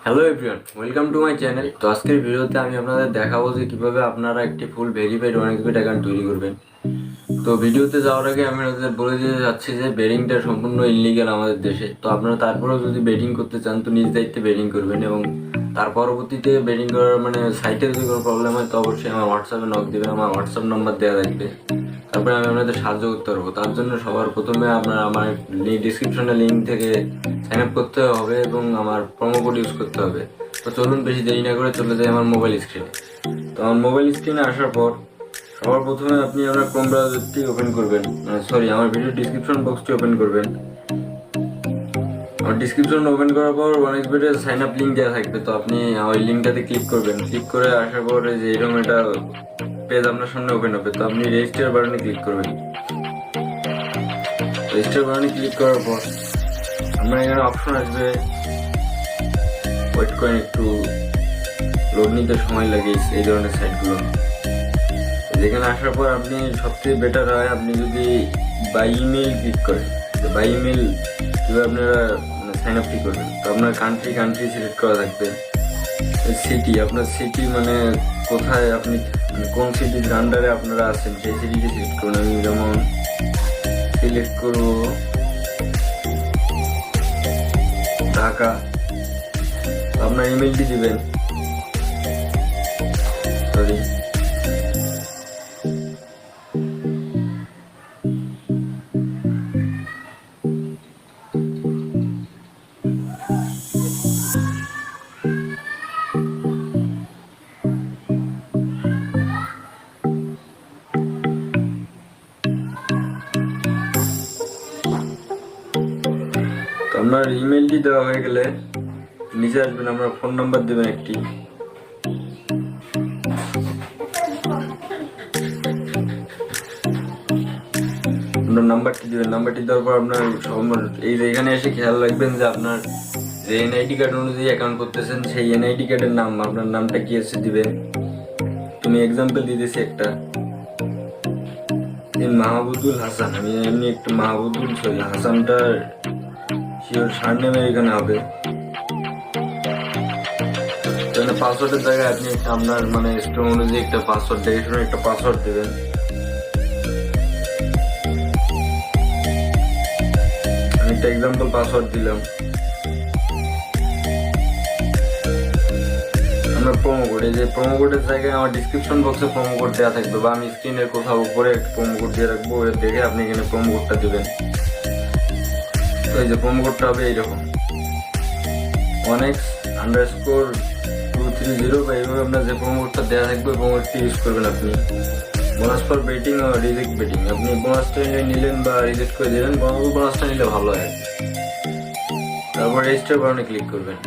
Hello everyone, welcome to my channel. তো আজকের ভিডিওতে আমি আপনাদের দেখাবো যে কিভাবে আপনারা একটি ফুল ভেরিফাইড ওয়ানএক্সবেট অ্যাকাউন্ট তৈরি করবেন। তো ভিডিওতে যাওয়ার আগে আমি আপনাদের বলে দিতে যাচ্ছি যে বেটিংটা সম্পূর্ণ ইললিগাল আমাদের দেশে। তো আপনারা তারপরেও যদি বেটিং করতে চান তো নিজ দায়িত্বে বেটিং করবেন, এবং তার পরবর্তীতে বেটিং করার সাইটে যদি কোনো প্রবলেম হয় তো অবশ্যই আমার হোয়াটসঅ্যাপে নক দেবেন। আমার হোয়াটসঅ্যাপ নাম্বার দেওয়া থাকবে, তারপরে আমি আপনাদের সাহায্য করতে পারবো। তার জন্য সবার প্রথমে আপনার আমার ডিসক্রিপশনে লিঙ্ক থেকে সাইন আপ করতে হবে এবং আমার প্রোমো কোড ইউজ করতে হবে। তো চলুন বেশি দেরি না করে চলে যাই আমার মোবাইল স্ক্রিনে। তো আমার মোবাইল স্ক্রিনে আসার পর সবার প্রথমে আপনি আপনার ক্রোম ব্রাউজারটি ওপেন করবেন, আমার ভিডিও ডিসক্রিপশন বক্সটি ওপেন করবেন। আমার ডিসক্রিপশন ওপেন করার পর ওয়ানএক্সবেটের সাইন আপ লিঙ্ক দেওয়া থাকবে, তো আপনি ওই লিঙ্কটাতে ক্লিক করবেন। ক্লিক করে আসার পরে যে এরকম একটা পেজ আপনার সামনে ওপেন হবে, তো আপনি রেজিস্টার বাটনে ক্লিক করবেন। রেজিস্টার বাটনে ক্লিক করার পর আপনার এখানে অপশন আসবে, ওয়েট করেন একটু, লোড নিতে সময় লাগে এই ধরনের সাইটগুলো। যেখানে আসার পর আপনি সবথেকে বেটার হয় আপনি যদি বাই ইমেল ক্লিক করেন। বাই ইমেল কীভাবে আপনারা সাইন আপটি করবেন, তো আপনার কান্ট্রি সিলেক্ট করা থাকবে। সিটি, আপনার সিটি কোথায় আপনি কোন সিটির আন্ডারে আপনারা আছেন সেই সিটিটি সিলেক্ট করুন। আমি যেমন সিলেক্ট করব ঢাকা। আপনার ইমেলটি দিবেন, সরি আপনার ইমেলটি দেওয়া হয়ে গেলে নিচে আসবেন, আপনার ফোন নাম্বার দেবেন একটি। আপনার নাম্বারটি দেবেন, নাম্বারটি দেওয়ার পর আপনার এই যে এখানে এসে খেয়াল রাখবেন যে আপনার যে এনআইডি কার্ড অনুযায়ী অ্যাকাউন্ট করতেছেন সেই এনআইডি কার্ডের নাম, আপনার নামটা কি আছে দিবেন। তুমি এক্সাম্পল দিতেছি একটা, মাহবুদুল হাসান। আমি এমনি একটু মাহবুদুল হাসানটা শিওর সারনেমের এখানে হবে। পাসওয়ার্ডের জায়গায় আপনি একটা আপনার স্ট্রং অনুযায়ী একটা পাসওয়ার্ড দেখে শুনে একটা পাসওয়ার্ড দেবেন। আমি একটা এক্সাম্পল পাসওয়ার্ড দিলাম। আমার প্রোমো কোড, এই যে প্রোমো কোডের জায়গায় আমার ডিসক্রিপশন বক্সে প্রোমো কোড দেওয়া থাকবে, বা আমি স্ক্রিনের কোথাও উপরে একটা প্রোমো কোড দিয়ে রাখবো, ওটা দেখে আপনি এখানে প্রোমো কোডটা দেবেন। তো এই যে প্রোমো কোডটা হবে এইরকম 1x_230, বা এইভাবে আপনার যে প্রোমো কোডটা দেওয়া থাকবে প্রোমো কোডটি ইউজ করবেন আপনি। বোনাস ফর বেটিং ও রিজেক্ট বেটিং, আপনি বোনাসটা নিলেন বা রিজেক্ট করে দিলেন, বোনাসটা নিলে ভালো হয়। তারপর রেজিস্টার বাটনে ক্লিক করবেন।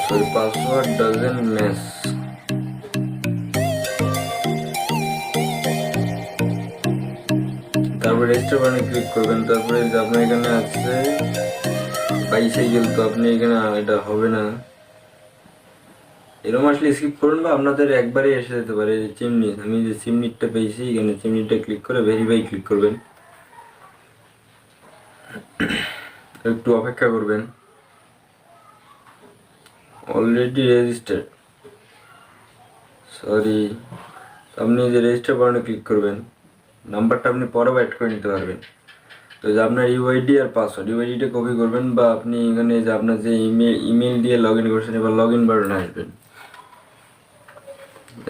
Sorry, password doesn't match. তারপর রেজিস্টার বাটনে ক্লিক করবেন। তারপরে আপনার এখানে আছে বাইসাইকেল, তো আপনি এখানে এটা হবে না, এরকম আসলে স্কিপ করুন, বা আপনাদের একবারে এসে যেতে পারে চিমনি। আমি যে চিমনিটা পেয়েছি এখানে চিমনিটা ক্লিক করে ভেরিফাই ক্লিক করবেন। একটু অপেক্ষা করবেন। অলরেডি রেজিস্টার্ড, সরি, আপনি যে রেজিস্টার বাটনে ক্লিক করবেন, নাম্বারটা আপনি পরেও অ্যাড করে নিতে পারবেন। তো যে আপনার ইউআইডি আর পাসওয়ার্ড, ইউআইডিটা কপি করবেন, বা আপনি এখানে যে আপনার যে ইমেল দিয়ে লগ ইন করছেন এবার লগ ইন বাটনে আসবেন।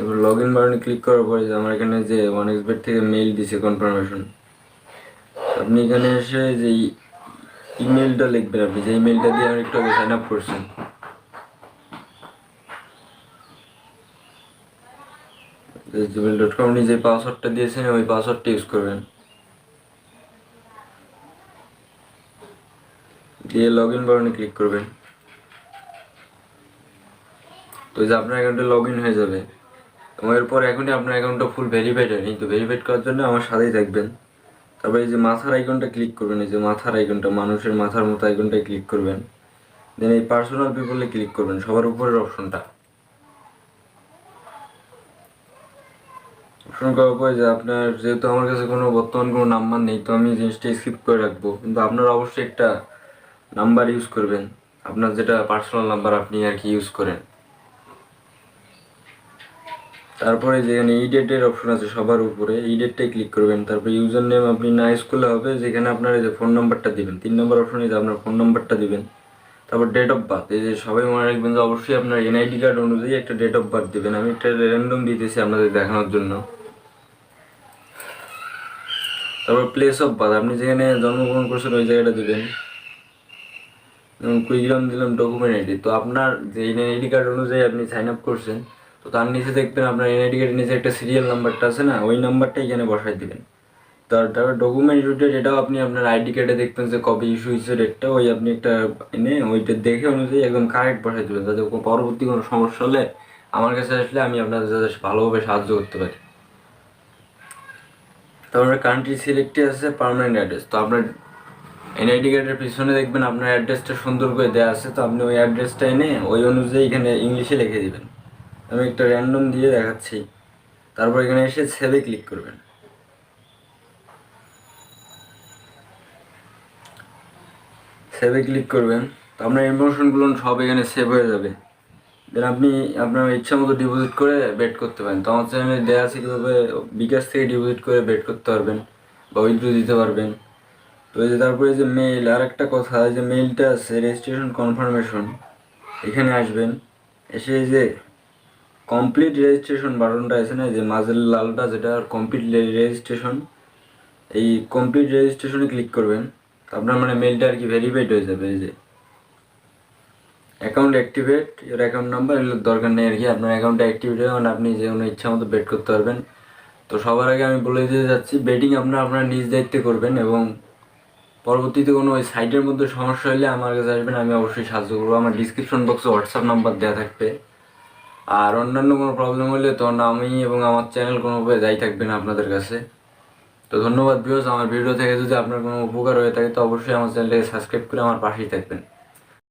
এবার লগ ইন বাটনে ক্লিক করার পরে যে আমার এখানে যে ওয়ানএক্সবেট থেকে মেইল দিছে কনফার্মেশন, আপনি এখানে এসে যে ইমেলটা লিখবেন, আপনি যে ইমেলটা দিয়ে আমার একটু আগে সাইন আপ করছেন। gmail.com যে পাসওয়ার্ডটা দিয়েছেন ওই পাসওয়ার্ডটা ইউজ করবেন, দিয়ে লগ ইন বাটনে ক্লিক করবেন। তো যে আপনার অ্যাকাউন্টে লগ ইন হয়ে যাবে, এবং এরপর এখনই আপনার অ্যাকাউন্টটা ফুল ভেরিফাইড হয়নি, তো ভেরিফাইড করার জন্য আমার সাথেই থাকবেন। তারপরে এই যে মাথার আইকনটা ক্লিক করবেন, এই যে মাথার আইকনটা, মানুষের মাথার মতো আইকনটা ক্লিক করবেন। দেন এই পার্সোনাল পিপলে ক্লিক করবেন, সবার উপরের অপশনটা। অপশন করার পরে যে আপনার, যেহেতু আমার কাছে বর্তমান কোনো নাম্বার নেই তো আমি জিনিসটা স্কিপ করে রাখবো, কিন্তু আপনারা অবশ্যই একটা নাম্বার ইউজ করবেন। আপনার যেটা পার্সোনাল নাম্বার আপনি আর কি ইউজ করেন। তারপরে যেখানে ইডেটের অপশন আছে সবার উপরে, ইডেটটাই ক্লিক করবেন। তারপরে ইউজার নেম আপনি না ইউজ করলে হবে, যেখানে আপনার এই যে ফোন নাম্বারটা দিবেন, 3 নম্বর অপশনে যে আপনার ফোন নাম্বারটা দিবেন। তারপর ডেট অফ বার্থ, এই যে সবাই মনে রাখবেন যে অবশ্যই আপনার এনআইডি কার্ড অনুযায়ী একটা ডেট অফ বার্থ দিবেন। আমি একটা র্যান্ডম দিতেছি আপনাদের দেখানোর জন্য। তারপর প্লেস অফ বার্থ, আপনি যেখানে জন্মগ্রহণ করছেন ওই জায়গাটা দিবেন। যেমন কুড়িগ্রাম দিলাম ডকুমেন্ট আইডি। তো আপনার যে এনআইডি কার্ড অনুযায়ী আপনি সাইন আপ করছেন, তো তার নিচে দেখবেন আপনার এনআইডি কার্ডের নিচে একটা সিরিয়াল নাম্বারটা আছে না, ওই নাম্বারটা এখানে বসাই দিবেন। তারপর ডকুমেন্ট ইস্যুটা, যেটাও আপনি আপনার আইডি কার্ডে দেখবেন যে কবে ইস্যু হয়েছে ডেটটা, ওই আপনি একটা এনে ওইটা দেখে অনুযায়ী একদম কারেক্ট বসাই দেবেন, যাতে পরবর্তী কোনো সমস্যা হলে আমার কাছে আসলে আমি আপনাদের যাতে ভালোভাবে সাহায্য করতে পারি। তারপরে কান্ট্রি সিলেক্টে আছে পার্মানেন্ট অ্যাড্রেস। তো আপনার এনআইডি কার্ডের পিছনে দেখবেন আপনার অ্যাড্রেসটা সুন্দর করে দেওয়া আছে, তো আপনি ওই অ্যাড্রেসটা এনে ওই অনুযায়ী এখানে ইংলিশে লিখে দিবেন। আমি একটা র্যান্ডম দিয়ে দেখাচ্ছি। তারপর এখানে এসে সেভে ক্লিক করবেন। সেভে ক্লিক করবেন, তো আপনার ইনফরমেশনগুলো সব এখানে সেভ হয়ে যাবে। দেন আপনি আপনার ইচ্ছা মতো ডিপোজিট করে বেট করতে পারেন। তো আমার চ্যানেলে দেওয়া আছে কীভাবে বিকাশ থেকে ডিপোজিট করে বেট করতে পারবেন বা উইথড্র দিতে পারবেন। তো এই যে তারপরে যে মেইল, আর একটা কথা, যে মেইলটা আছে রেজিস্ট্রেশন কনফার্মেশন, এখানে আসবেন। এসে এই যে কমপ্লিট রেজিস্ট্রেশন বাটনটা আছে না, যে মাঝের লালটা, যেটা কমপ্লিট রেজিস্ট্রেশন, এই কমপ্লিট রেজিস্ট্রেশনে ক্লিক করবেন। তো আপনার মানে মেইলটা আর কি ভেরিফাইড হয়ে যাবে। এই যে অ্যাকাউন্ট অ্যাক্টিভেট এর অ্যাকাউন্ট নাম্বার, এগুলোর দরকার নেই আর কি। আপনার অ্যাকাউন্টটা অ্যাক্টিভেট হয়ে আপনি যে কোনো ইচ্ছা মতো বেট করতে পারবেন। তো সবার আগে আমি বলে দিতে যাচ্ছি, বেটিং আপনার নিজ দায়িত্বে করবেন, এবং পরবর্তীতে কোনো ওই সাইটের মধ্যে সমস্যা হলে আমার কাছে আসবেন, আমি অবশ্যই সাহায্য করবো। আমার ডিসক্রিপশন বক্সে হোয়াটসঅ্যাপ নাম্বার দেওয়া থাকবে। আর অন্যান্য কোনো প্রবলেম হলে তো আমি এবং আমার চ্যানেল কোনোভাবে দায়ী থাকবে না আপনাদের কাছে। তো ধন্যবাদ ভিউয়ার্স, আমার ভিডিও থেকে যদি আপনার কোনো উপকার হয়ে থাকে তো অবশ্যই আমার চ্যানেলটাকে সাবস্ক্রাইব করে আমার পাশেই থাকবেন।